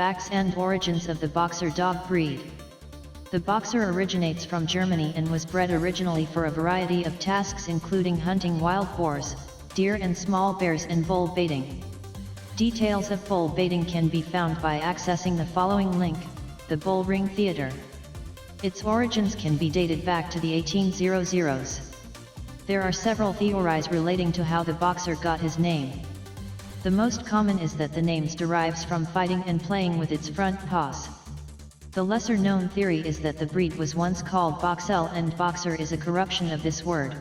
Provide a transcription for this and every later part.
facts and origins of the Boxer dog breed. The Boxer originates from Germany and was bred originally for a variety of tasks including hunting wild boars, deer and small bears and bull baiting. Details of bull baiting can be found by accessing the following link, the Bull Ring Theatre. Its origins can be dated back to the 1800s. There are several theories relating to how the Boxer got his name. The most common is that the name derives from fighting and playing with its front paws. The lesser-known theory is that the breed was once called Boxel and Boxer is a corruption of this word.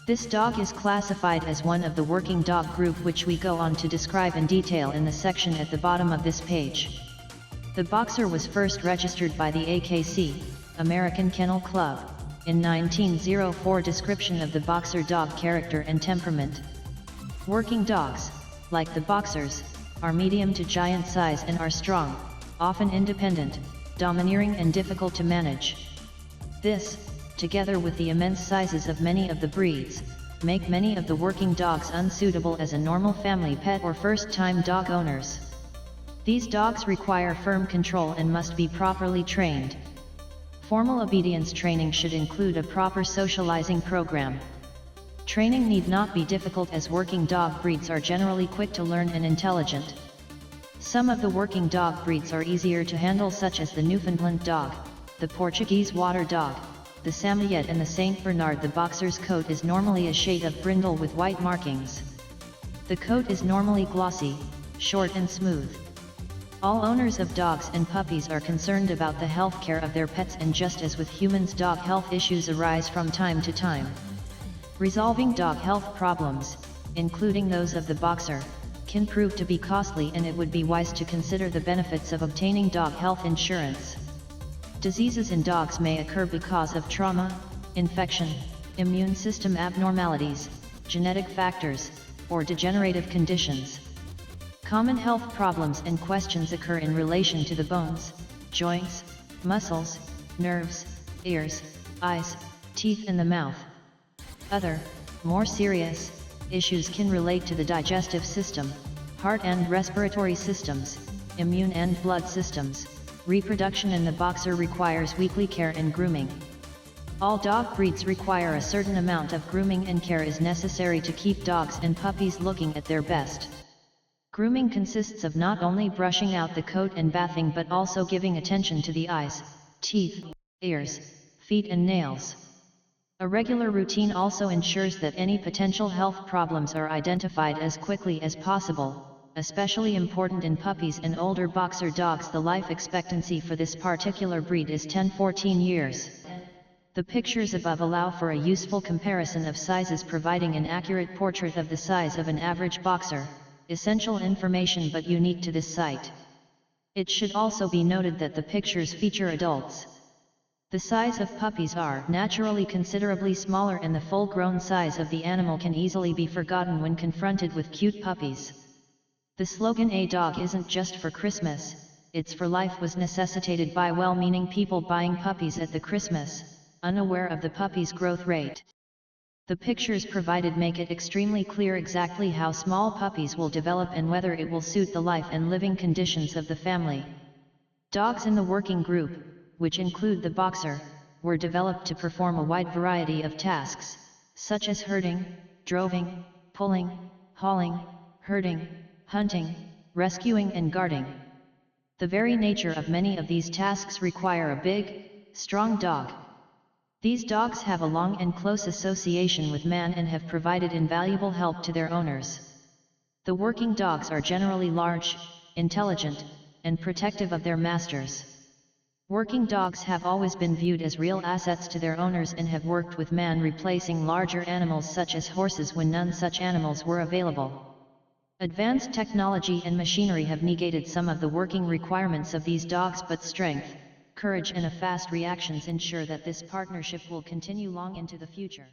This dog is classified as one of the working dog group, which we go on to describe in detail in the section at the bottom of this page. The Boxer was first registered by the AKC, American Kennel Club, in 1904. Description of the Boxer dog character and temperament. Working dogs, like the Boxers, are medium to giant size and are strong, often independent, domineering and difficult to manage. This, together with the immense sizes of many of the breeds, make many of the working dogs unsuitable as a normal family pet or first-time dog owners. These dogs require firm control and must be properly trained. Formal obedience training should include a proper socializing program. Training need not be difficult as working dog breeds are generally quick to learn and intelligent. Some of the working dog breeds are easier to handle, such as the Newfoundland dog, the Portuguese water dog, the Samoyed and the Saint Bernard. The Boxer's coat is normally a shade of brindle with white markings. The coat is normally glossy, short and smooth. All owners of dogs and puppies are concerned about the health care of their pets, and just as with humans, dog health issues arise from time to time. Resolving dog health problems, including those of the Boxer, can prove to be costly, and it would be wise to consider the benefits of obtaining dog health insurance. Diseases in dogs may occur because of trauma, infection, immune system abnormalities, genetic factors, or degenerative conditions. Common health problems and questions occur in relation to the bones, joints, muscles, nerves, ears, eyes, teeth and the mouth. Other, more serious, issues can relate to the digestive system, heart and respiratory systems, immune and blood systems, reproduction, and the Boxer requires weekly care and grooming. All dog breeds require a certain amount of grooming, and care is necessary to keep dogs and puppies looking at their best. Grooming consists of not only brushing out the coat and bathing, but also giving attention to the eyes, teeth, ears, feet and nails. A regular routine also ensures that any potential health problems are identified as quickly as possible, especially important in puppies and older Boxer dogs. The life expectancy for this particular breed is 10–14 years. The pictures above allow for a useful comparison of sizes, providing an accurate portrait of the size of an average Boxer. Essential information but unique to this site. It should also be noted that the pictures feature adults. The size of puppies are naturally considerably smaller, and the full-grown size of the animal can easily be forgotten when confronted with cute puppies. The slogan "A dog isn't just for Christmas, it's for life" was necessitated by well-meaning people buying puppies at the Christmas, unaware of the puppy's growth rate. The pictures provided make it extremely clear exactly how small puppies will develop and whether it will suit the life and living conditions of the family. Dogs in the working group, which include the Boxer, were developed to perform a wide variety of tasks, such as herding, droving, pulling, hauling, herding, hunting, rescuing and guarding. The very nature of many of these tasks require a big, strong dog. These dogs have a long and close association with man and have provided invaluable help to their owners. The working dogs are generally large, intelligent, and protective of their masters. Working dogs have always been viewed as real assets to their owners and have worked with man, replacing larger animals such as horses when none such animals were available. Advanced technology and machinery have negated some of the working requirements of these dogs, but strength, courage and a fast reactions ensure that this partnership will continue long into the future.